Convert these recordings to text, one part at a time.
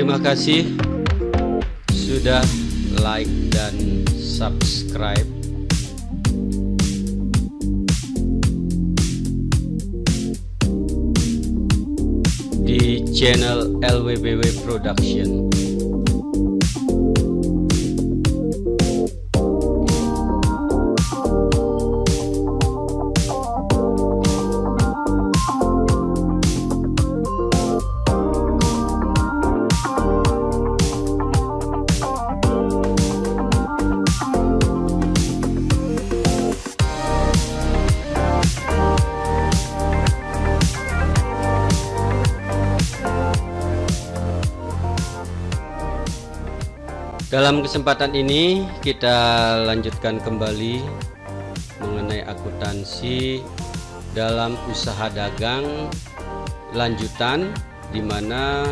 terima kasih sudah like dan subscribe di channel LWBW Production. Dalam kesempatan ini kita lanjutkan kembali mengenai akuntansi dalam usaha dagang lanjutan, di mana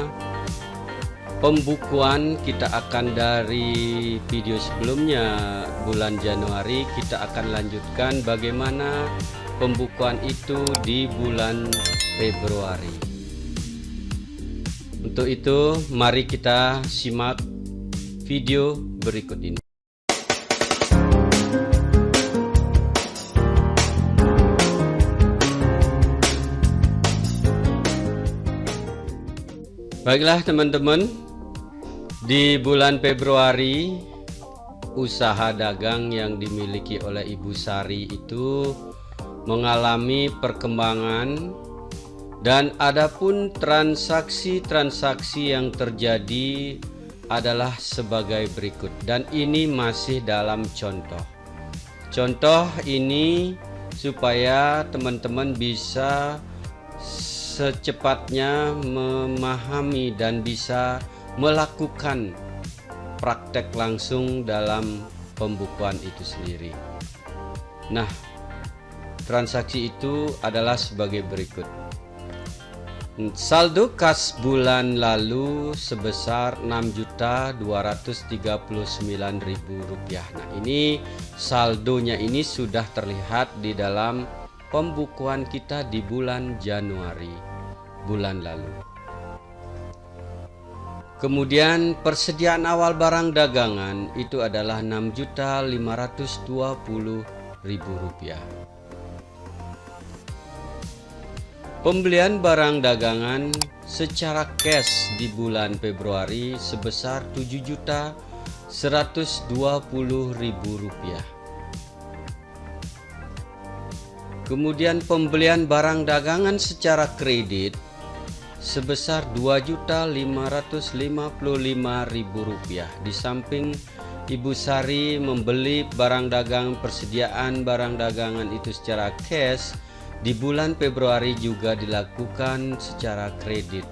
pembukuan kita akan dari video sebelumnya bulan Januari, kita akan lanjutkan bagaimana pembukuan itu di bulan Februari. Untuk itu mari kita simak video berikut ini. Baiklah teman-teman, di bulan Februari usaha dagang yang dimiliki oleh Ibu Sari itu mengalami perkembangan, dan adapun transaksi-transaksi yang terjadi adalah sebagai berikut, dan ini masih dalam contoh ini supaya teman-teman bisa secepatnya memahami dan bisa melakukan praktek langsung dalam pembukuan itu sendiri. Nah, transaksi itu adalah sebagai berikut. Saldo kas bulan lalu sebesar Rp6.239.000. Nah, ini saldonya ini sudah terlihat di dalam pembukuan kita di bulan Januari bulan lalu. Kemudian persediaan awal barang dagangan itu adalah Rp6.520.000. Pembelian barang dagangan secara cash di bulan Februari sebesar Rp7.120.000. Kemudian pembelian barang dagangan secara kredit sebesar Rp2.555.000. Di samping Ibu Sari membeli barang dagang, persediaan barang dagangan itu secara cash, di bulan Februari juga dilakukan secara kredit.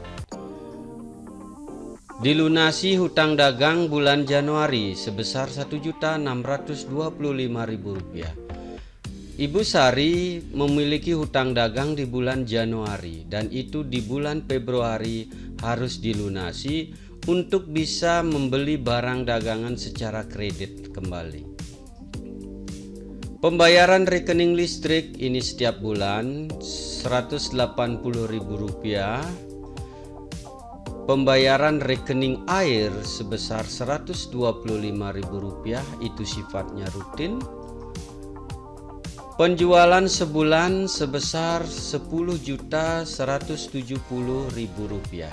Dilunasi hutang dagang bulan Januari sebesar Rp1.625.000. Ibu Sari memiliki hutang dagang di bulan Januari, dan itu di bulan Februari harus dilunasi untuk bisa membeli barang dagangan secara kredit kembali. Pembayaran rekening listrik ini setiap bulan Rp180.000. Pembayaran rekening air sebesar Rp125.000, itu sifatnya rutin. Penjualan sebulan sebesar Rp10.170.000.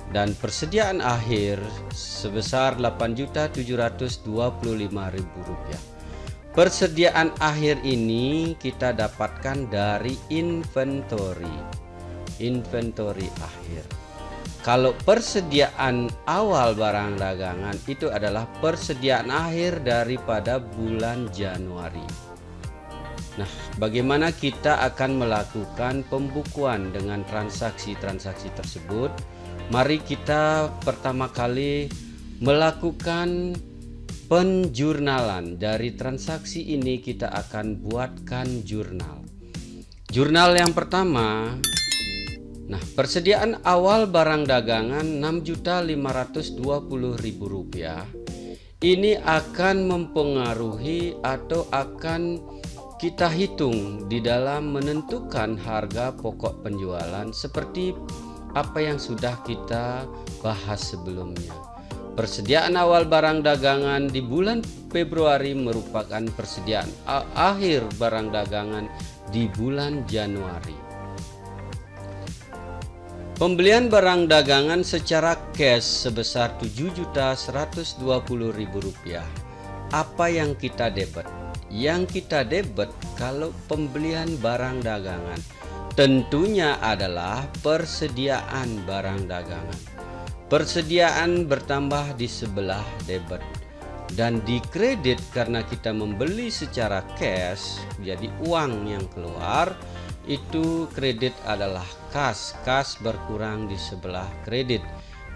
Dan persediaan akhir sebesar Rp8.725.000. Persediaan akhir ini kita dapatkan dari inventory akhir. Kalau persediaan awal barang dagangan itu adalah persediaan akhir daripada bulan Januari. Nah, bagaimana kita akan melakukan pembukuan dengan transaksi-transaksi tersebut? Mari kita pertama kali melakukan penjurnalan. Dari transaksi ini kita akan buatkan jurnal. Jurnal yang pertama, nah, persediaan awal barang dagangan Rp6.520.000. Ini akan mempengaruhi atau akan kita hitung di dalam menentukan harga pokok penjualan, seperti apa yang sudah kita bahas sebelumnya. Persediaan awal barang dagangan di bulan Februari merupakan persediaan akhir barang dagangan di bulan Januari. Pembelian barang dagangan secara cash sebesar Rp7.120.000. Apa yang kita debit? Yang kita debit kalau pembelian barang dagangan tentunya adalah persediaan barang dagangan. Persediaan bertambah di sebelah debit, dan di kredit karena kita membeli secara cash, jadi uang yang keluar itu kredit adalah kas berkurang di sebelah kredit.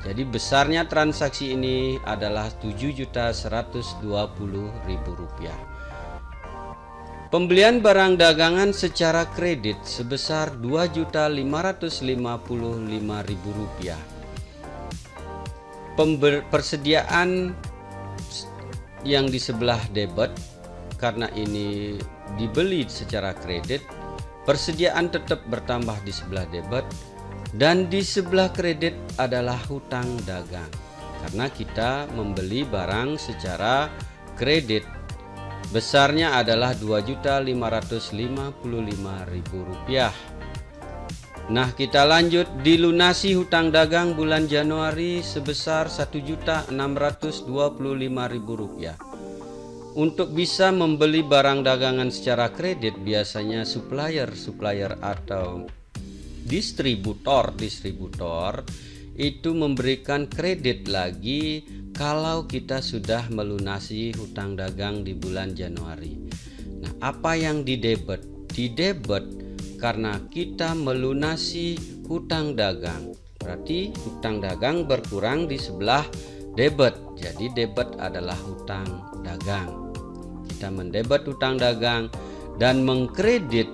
Jadi besarnya transaksi ini adalah Rp7.120.000. Pembelian barang dagangan secara kredit sebesar Rp2.555.000. Persediaan yang di sebelah debit karena ini dibeli secara kredit, persediaan tetap bertambah di sebelah debit, dan di sebelah kredit adalah hutang dagang karena kita membeli barang secara kredit. Besarnya adalah Rp2.555.000. Nah, kita lanjut. Dilunasi hutang dagang bulan Januari sebesar Rp1.625.000. Untuk bisa membeli barang dagangan secara kredit, biasanya supplier atau distributor itu memberikan kredit lagi kalau kita sudah melunasi hutang dagang di bulan Januari. Nah, apa yang didebet? Didebet karena kita melunasi hutang dagang. Berarti hutang dagang berkurang di sebelah debit. Jadi debit adalah hutang dagang. Kita mendebet hutang dagang, dan mengkredit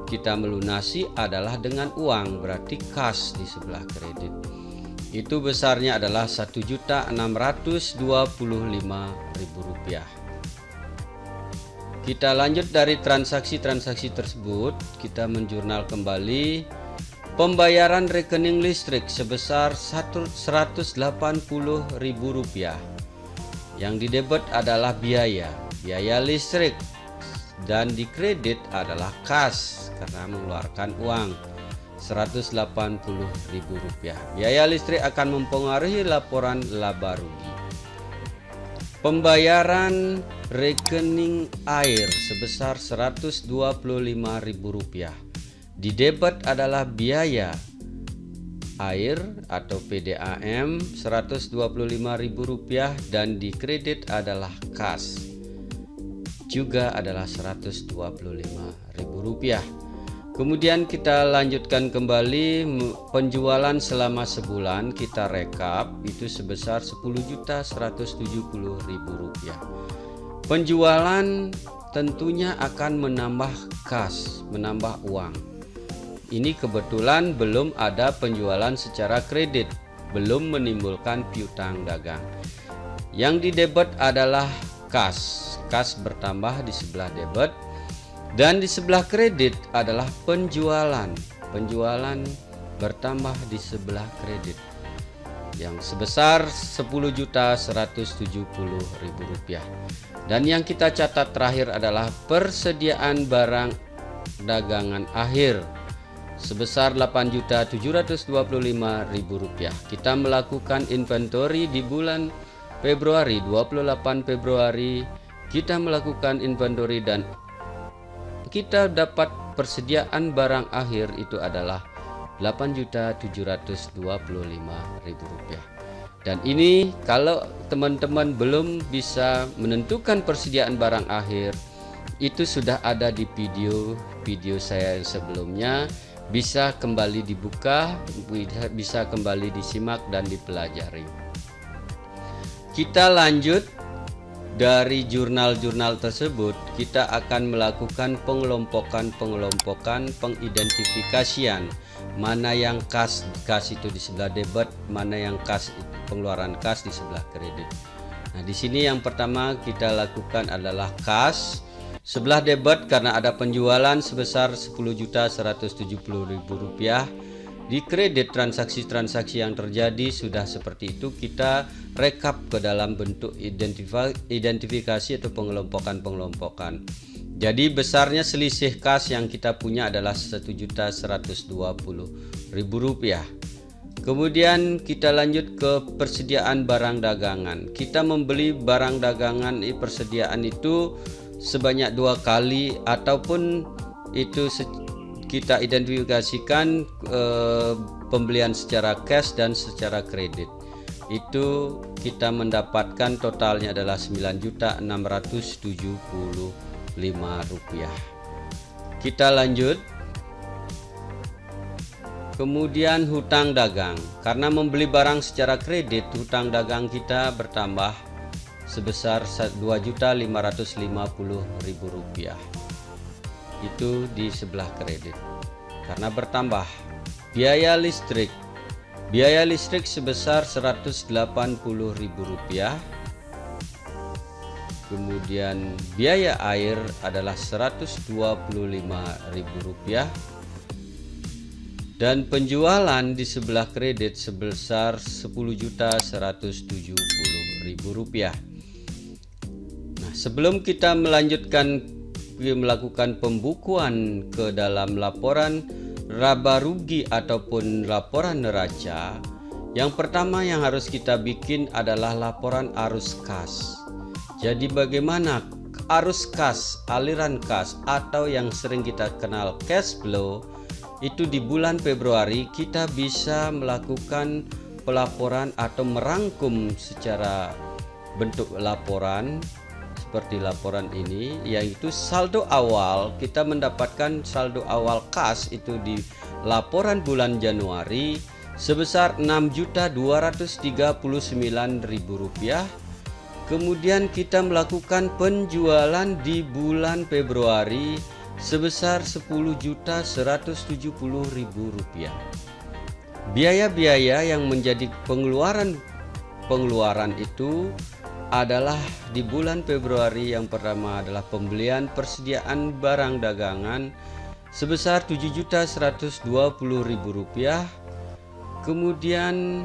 kita melunasi adalah dengan uang, berarti kas di sebelah kredit. Itu besarnya adalah Rp1.625.000. Kita lanjut dari transaksi-transaksi tersebut. Kita menjurnal kembali pembayaran rekening listrik sebesar Rp180.000. Yang didebet adalah biaya listrik, dan dikredit adalah kas karena mengeluarkan uang Rp180.000. Biaya listrik akan mempengaruhi laporan laba rugi. Pembayaran rekening air sebesar Rp125.000. Didebet adalah biaya air atau PDAM Rp125.000, dan dikredit adalah kas juga adalah Rp125.000. Kemudian kita lanjutkan kembali penjualan selama sebulan, kita rekap itu sebesar Rp10.170.000. Penjualan tentunya akan menambah kas, menambah uang. Ini kebetulan belum ada penjualan secara kredit, belum menimbulkan piutang dagang. Yang didebet adalah kas bertambah di sebelah debit, dan di sebelah kredit adalah penjualan bertambah di sebelah kredit yang sebesar Rp10.170.000. Dan yang kita catat terakhir adalah persediaan barang dagangan akhir sebesar Rp8.725.000. Kita melakukan inventory di bulan Februari, 28 Februari kita melakukan inventory, dan kita dapat persediaan barang akhir itu adalah Rp8.725.000. Dan ini kalau teman-teman belum bisa menentukan persediaan barang akhir, itu sudah ada di video saya yang sebelumnya, bisa kembali dibuka, bisa kembali disimak dan dipelajari. Kita lanjut. Dari jurnal-jurnal tersebut kita akan melakukan pengelompokan, pengidentifikasian mana yang kas itu di sebelah debit, mana yang kas pengeluaran kas di sebelah kredit. Nah, di sini yang pertama kita lakukan adalah kas sebelah debit karena ada penjualan sebesar Rp10.170.000, Di kredit transaksi-transaksi yang terjadi sudah seperti itu, kita rekap ke dalam bentuk identifikasi atau pengelompokan. Jadi besarnya selisih kas yang kita punya adalah Rp1.120.000. Kemudian kita lanjut ke persediaan barang dagangan. Kita membeli barang dagangan persediaan itu sebanyak 2 kali, ataupun itu kita identifikasikan pembelian secara cash dan secara kredit. Itu kita mendapatkan totalnya adalah Rp9.675. Kita lanjut. Kemudian hutang dagang. Karena membeli barang secara kredit, hutang dagang kita bertambah sebesar Rp2.550.000. Itu di sebelah kredit karena bertambah. Biaya listrik sebesar Rp180.000. Kemudian biaya air adalah Rp125.000, dan penjualan di sebelah kredit sebesar Rp10.170.000. Nah, sebelum kita melakukan pembukuan ke dalam laporan laba rugi ataupun laporan neraca, yang pertama yang harus kita bikin adalah laporan arus kas. Jadi bagaimana arus kas, aliran kas, atau yang sering kita kenal cash flow, itu di bulan Februari kita bisa melakukan pelaporan atau merangkum secara bentuk laporan seperti laporan ini, yaitu saldo awal. Kita mendapatkan saldo awal kas itu di laporan bulan Januari sebesar Rp6.239.000. Kemudian kita melakukan penjualan di bulan Februari sebesar Rp10.170.000. Biaya-biaya yang menjadi pengeluaran itu adalah di bulan Februari. Yang pertama adalah pembelian persediaan barang dagangan sebesar Rp7.120.000. Kemudian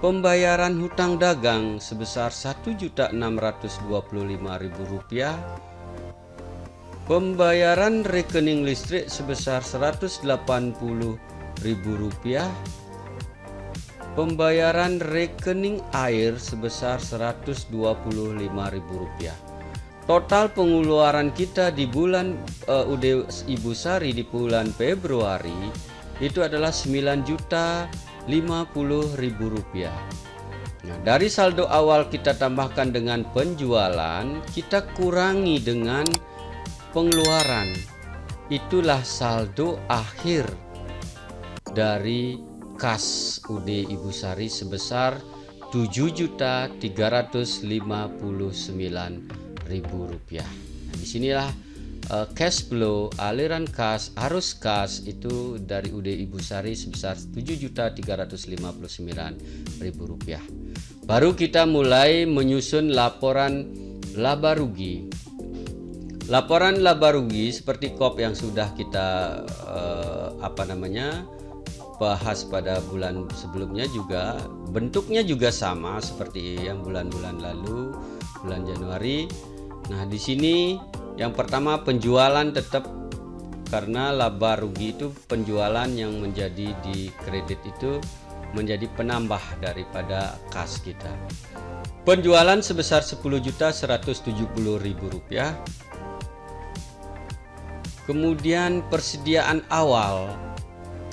pembayaran hutang dagang sebesar Rp1.625.000. Pembayaran rekening listrik sebesar Rp180.000. Pembayaran rekening air sebesar Rp125.000. Total pengeluaran kita di bulan UD Ibu Sari di bulan Februari itu adalah Rp9.050.000. Nah, dari saldo awal kita tambahkan dengan penjualan, kita kurangi dengan pengeluaran. Itulah saldo akhir dari kas UD Ibu Sari sebesar Rp7.359.000. Nah, disinilah cash flow, aliran kas, arus kas itu dari UD Ibu Sari sebesar Rp7.359.000. Baru kita mulai menyusun laporan laba rugi. Laporan laba rugi seperti KOP yang sudah kita bahas pada bulan sebelumnya, juga bentuknya juga sama seperti yang bulan-bulan lalu, bulan Januari. Nah, di sini yang pertama penjualan tetap, karena laba rugi itu penjualan yang menjadi di kredit itu menjadi penambah daripada kas kita. Penjualan sebesar Rp10.170.000. Kemudian persediaan awal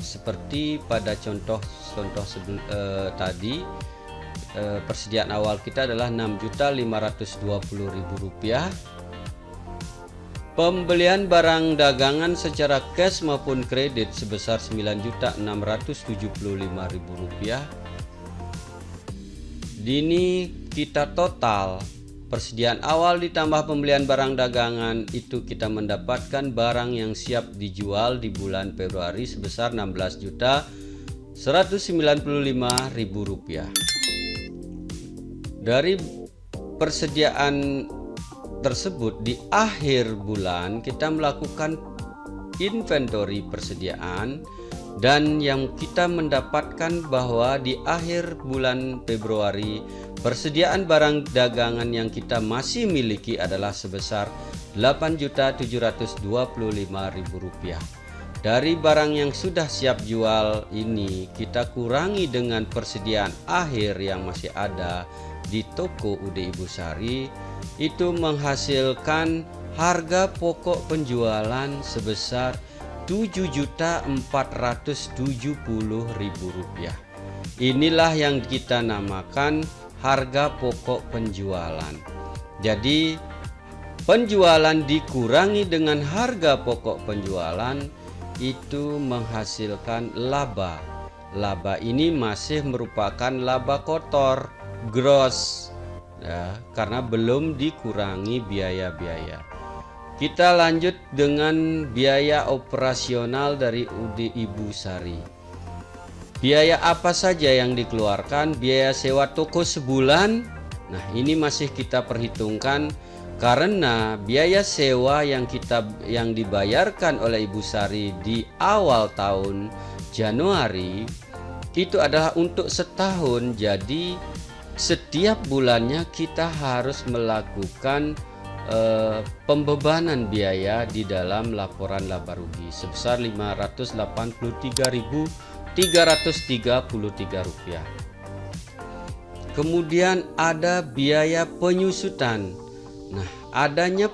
seperti pada contoh tadi, persediaan awal kita adalah Rp6.520.000. Pembelian barang dagangan secara cash maupun kredit sebesar Rp9.675.000. Dini kita total persediaan awal ditambah pembelian barang dagangan itu kita mendapatkan barang yang siap dijual di bulan Februari sebesar Rp16.195.000. Dari persediaan tersebut di akhir bulan kita melakukan inventory persediaan Dan yang kita mendapatkan bahwa di akhir bulan Februari persediaan barang dagangan yang kita masih miliki adalah sebesar Rp8.725.000. Dari barang yang sudah siap jual ini kita kurangi dengan persediaan akhir yang masih ada di toko UD Ibu Sari, itu menghasilkan harga pokok penjualan sebesar Rp7.470.000. Inilah yang kita namakan harga pokok penjualan. Jadi penjualan dikurangi dengan harga pokok penjualan itu menghasilkan laba. Laba ini masih merupakan laba kotor, gross, ya, karena belum dikurangi biaya-biaya. Kita lanjut dengan biaya operasional dari UD Ibu Sari. Biaya apa saja yang dikeluarkan? Biaya sewa toko sebulan. Nah, ini masih kita perhitungkan karena biaya sewa yang dibayarkan oleh Ibu Sari di awal tahun Januari itu adalah untuk setahun. Jadi setiap bulannya kita harus melakukan pembebanan biaya di dalam laporan laba rugi sebesar Rp583.333. Kemudian ada biaya penyusutan. Nah, adanya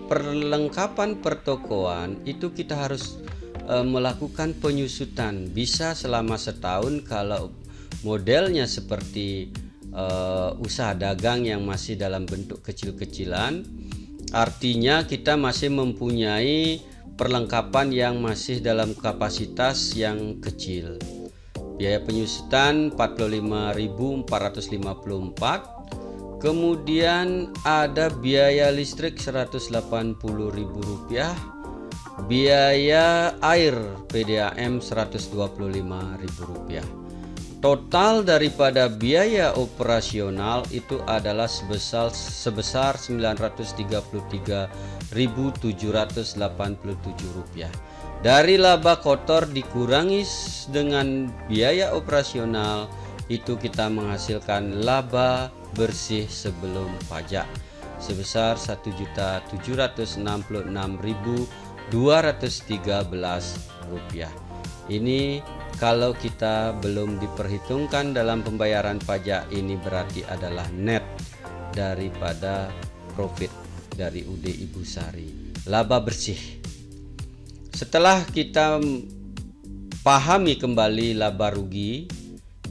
perlengkapan pertokoan itu kita harus melakukan penyusutan, bisa selama setahun kalau modelnya seperti usaha dagang yang masih dalam bentuk kecil-kecilan. Artinya kita masih mempunyai perlengkapan yang masih dalam kapasitas yang kecil. Biaya penyusutan Rp45.454. Kemudian ada biaya listrik Rp180.000, biaya air PDAM Rp125.000. Total daripada biaya operasional itu adalah sebesar Rp933.787. Dari laba kotor dikurangi dengan biaya operasional, itu kita menghasilkan laba bersih sebelum pajak sebesar Rp1.766.213. Ini kalau kita belum diperhitungkan dalam pembayaran pajak, ini berarti adalah net daripada profit dari UD Ibu Sari, laba bersih. Setelah kita pahami kembali laba rugi,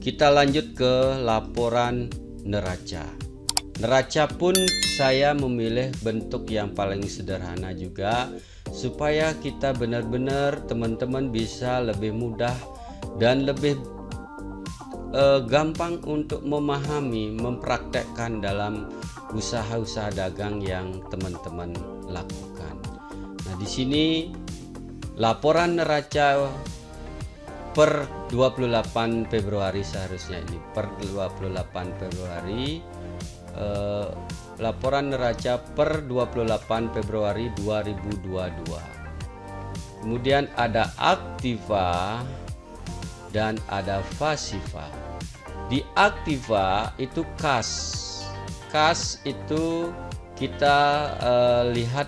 kita lanjut ke laporan neraca. Neraca pun saya memilih bentuk yang paling sederhana juga, supaya kita benar-benar teman-teman bisa lebih mudah dan lebih gampang untuk memahami, mempraktekkan dalam usaha-usaha dagang yang teman-teman lakukan. Nah, di sini laporan neraca per 28 Februari seharusnya ini per 28 Februari, laporan neraca per 28 Februari 2022. Kemudian ada aktiva dan ada pasiva. Di aktiva itu kas. Kas itu kita lihat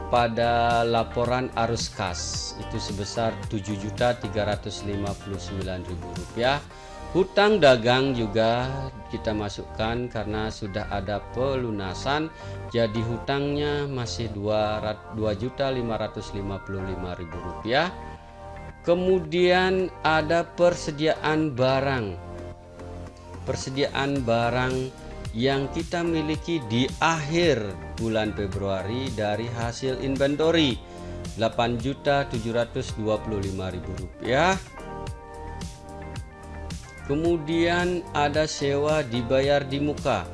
pada laporan arus kas itu sebesar Rp7.359.000. Hutang dagang juga kita masukkan karena sudah ada pelunasan, jadi hutangnya masih Rp2.555.000. Kemudian ada persediaan barang. Persediaan barang yang kita miliki di akhir bulan Februari dari hasil inventory Rp8.725.000. Kemudian ada sewa dibayar di muka.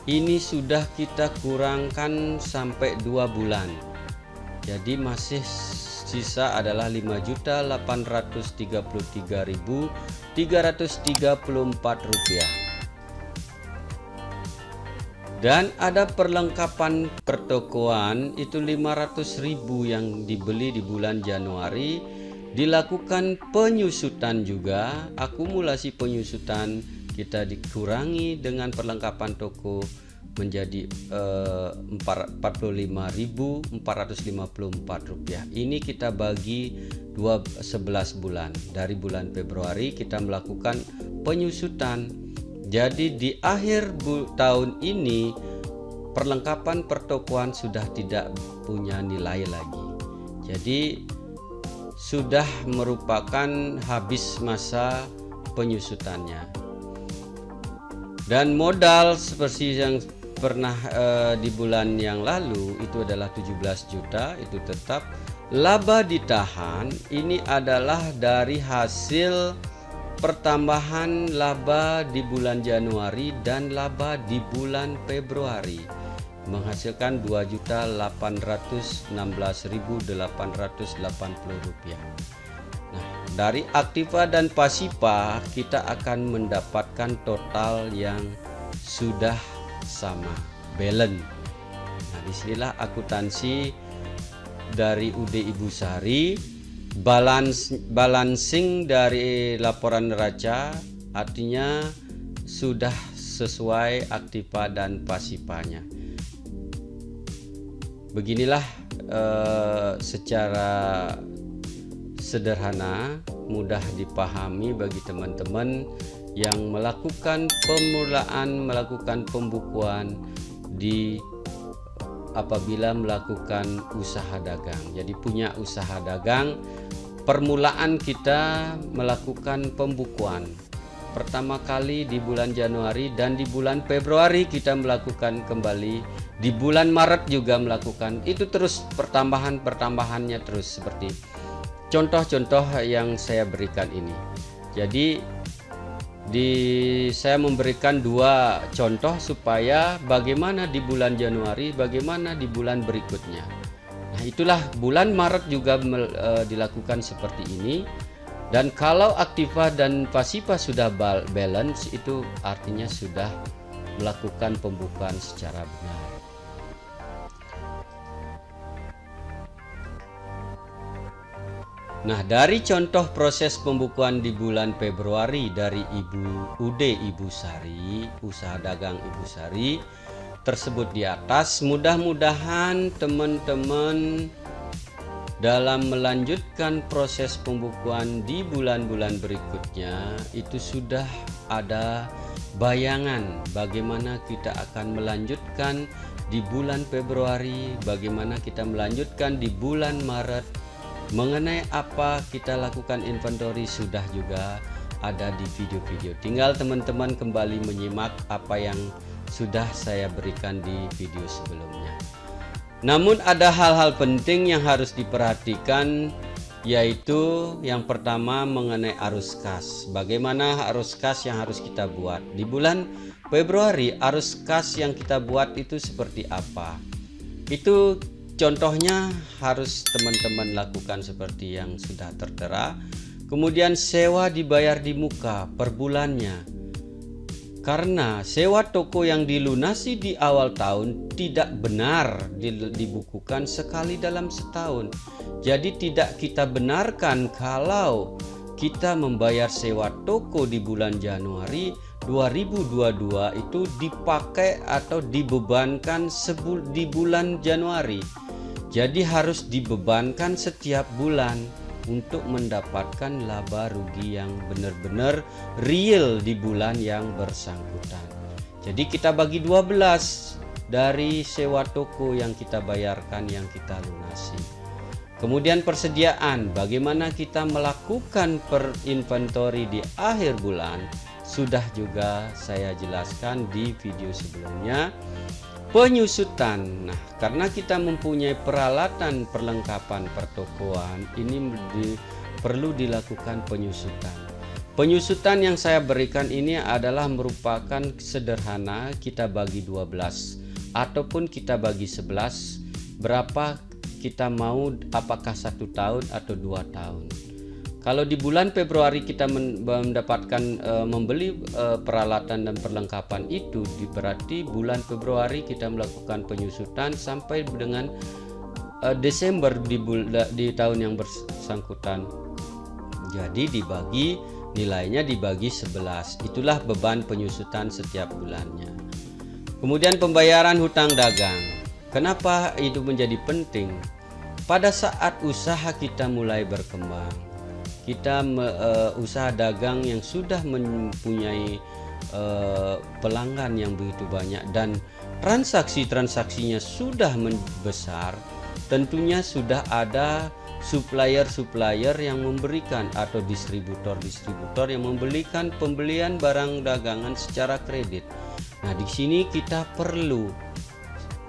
Ini sudah kita kurangkan sampai 2 bulan. Jadi masih sisa adalah Rp5.833.334. Dan ada perlengkapan pertokoan itu 500.000 yang dibeli di bulan Januari dilakukan penyusutan juga. Akumulasi penyusutan kita dikurangi dengan perlengkapan toko menjadi Rp45.454. Ini kita bagi 11 bulan. Dari bulan Februari kita melakukan penyusutan. Jadi di akhir tahun ini perlengkapan pertokoan sudah tidak punya nilai lagi. Jadi sudah merupakan habis masa penyusutannya. Dan modal seperti yang pernah di bulan yang lalu itu adalah 17 juta, itu tetap. Laba ditahan ini adalah dari hasil pertambahan laba di bulan Januari dan laba di bulan Februari, menghasilkan Rp2.816.880. Nah, dari aktiva dan pasifa kita akan mendapatkan total yang sudah sama, balance. Nah, disinilah akuntansi dari UD Ibu Sari, balancing dari laporan neraca, artinya sudah sesuai aktiva dan pasifanya. Beginilah secara sederhana, mudah dipahami bagi teman-teman yang melakukan pembukuan di apabila melakukan usaha dagang. Jadi punya usaha dagang, permulaan kita melakukan pembukuan. Pertama kali di bulan Januari dan di bulan Februari kita melakukan kembali. Di bulan Maret juga melakukan. Itu terus pertambahannya terus seperti contoh-contoh yang saya berikan ini. Jadi saya memberikan 2 contoh supaya bagaimana di bulan Januari, bagaimana di bulan berikutnya. Nah, itulah bulan Maret juga dilakukan seperti ini. Dan kalau aktiva dan pasifa sudah balance, itu artinya sudah melakukan pembukuan secara benar. Nah, dari contoh proses pembukuan di bulan Februari dari UD Ibu Sari, usaha dagang Ibu Sari tersebut di atas, mudah-mudahan teman-teman dalam melanjutkan proses pembukuan di bulan-bulan berikutnya itu sudah ada bayangan bagaimana kita akan melanjutkan di bulan Februari, bagaimana kita melanjutkan di bulan Maret. Mengenai apa kita lakukan inventory sudah juga ada di video-video. Tinggal teman-teman kembali menyimak apa yang sudah saya berikan di video sebelumnya. Namun ada hal-hal penting yang harus diperhatikan, yaitu yang pertama mengenai arus kas. Bagaimana arus kas yang harus kita buat? Di bulan Februari arus kas yang kita buat itu seperti apa? Itu contohnya harus teman-teman lakukan seperti yang sudah tertera. Kemudian sewa dibayar di muka per bulannya. Karena sewa toko yang dilunasi di awal tahun tidak benar dibukukan sekali dalam setahun. Jadi tidak kita benarkan kalau kita membayar sewa toko di bulan Januari 2022 itu dipakai atau dibebankan di bulan Januari. Jadi harus dibebankan setiap bulan untuk mendapatkan laba rugi yang benar-benar real di bulan yang bersangkutan. Jadi kita bagi 12 dari sewa toko yang kita bayarkan, yang kita lunasi. Kemudian persediaan, bagaimana kita melakukan inventory di akhir bulan, sudah juga saya jelaskan di video sebelumnya. Penyusutan, nah karena kita mempunyai peralatan perlengkapan pertokoan, ini perlu dilakukan penyusutan. Penyusutan yang saya berikan ini adalah merupakan sederhana, kita bagi 12 ataupun kita bagi 11, berapa kita mau, apakah 1 tahun atau 2 tahun. Kalau di bulan Februari kita mendapatkan membeli peralatan dan perlengkapan itu, berarti bulan Februari kita melakukan penyusutan sampai dengan Desember di tahun yang bersangkutan. Jadi nilainya dibagi 11. Itulah beban penyusutan setiap bulannya. Kemudian pembayaran hutang dagang. Kenapa itu menjadi penting? Pada saat usaha kita mulai berkembang, kita usaha dagang yang sudah mempunyai pelanggan yang begitu banyak dan transaksinya sudah membesar, tentunya sudah ada supplier yang memberikan atau distributor yang membelikan pembelian barang dagangan secara kredit. Nah, di sini kita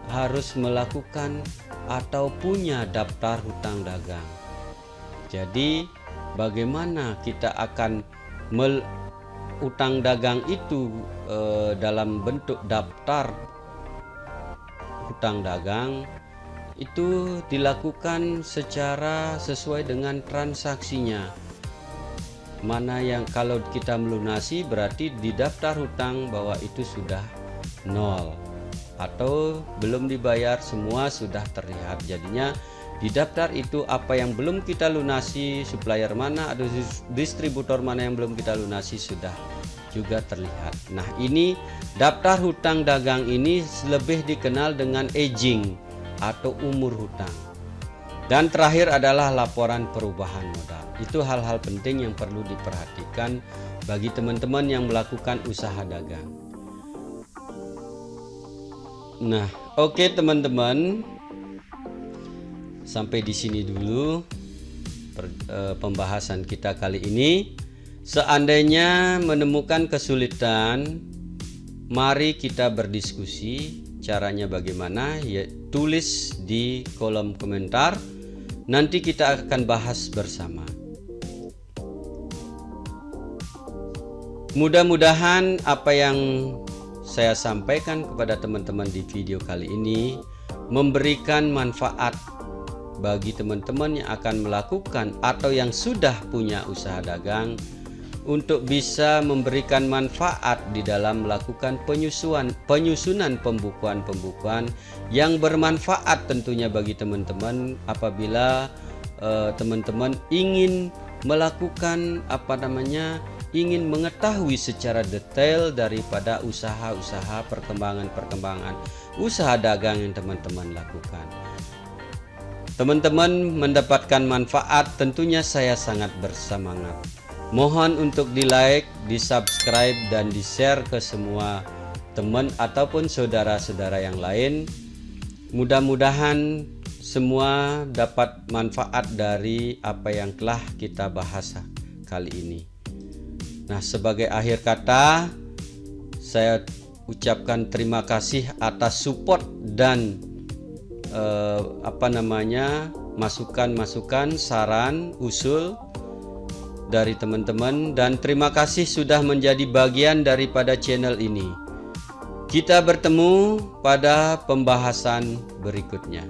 harus melakukan atau punya daftar hutang dagang. Jadi bagaimana kita akan utang dagang itu dalam bentuk daftar hutang dagang itu dilakukan secara sesuai dengan transaksinya. Mana yang kalau kita melunasi berarti di daftar hutang bahwa itu sudah 0 atau belum dibayar, semua sudah terlihat. Jadinya di daftar itu apa yang belum kita lunasi, supplier mana atau distributor mana yang belum kita lunasi sudah juga terlihat. Nah, ini daftar hutang dagang ini lebih dikenal dengan aging atau umur hutang. Dan terakhir adalah laporan perubahan modal. Itu hal-hal penting yang perlu diperhatikan bagi teman-teman yang melakukan usaha dagang. Nah, oke teman-teman, sampai di sini dulu pembahasan kita kali ini. Seandainya menemukan kesulitan, mari kita berdiskusi. Caranya bagaimana? Ya, tulis di kolom komentar. Nanti kita akan bahas bersama. Mudah-mudahan apa yang saya sampaikan kepada teman-teman di video kali ini memberikan manfaat bagi teman-teman yang akan melakukan atau yang sudah punya usaha dagang, untuk bisa memberikan manfaat di dalam melakukan penyusunan pembukuan yang bermanfaat tentunya bagi teman-teman apabila teman-teman ingin melakukan ingin mengetahui secara detail daripada usaha-usaha perkembangan usaha dagang yang teman-teman lakukan. Teman-teman mendapatkan manfaat, tentunya saya sangat bersemangat. Mohon untuk di like, di subscribe, dan di share ke semua teman ataupun saudara-saudara yang lain. Mudah-mudahan semua dapat manfaat dari apa yang telah kita bahas kali ini. Nah, sebagai akhir kata, saya ucapkan terima kasih atas support dan masukan-masukan, saran, usul dari teman-teman, dan terima kasih sudah menjadi bagian daripada channel ini. Kita bertemu pada pembahasan berikutnya.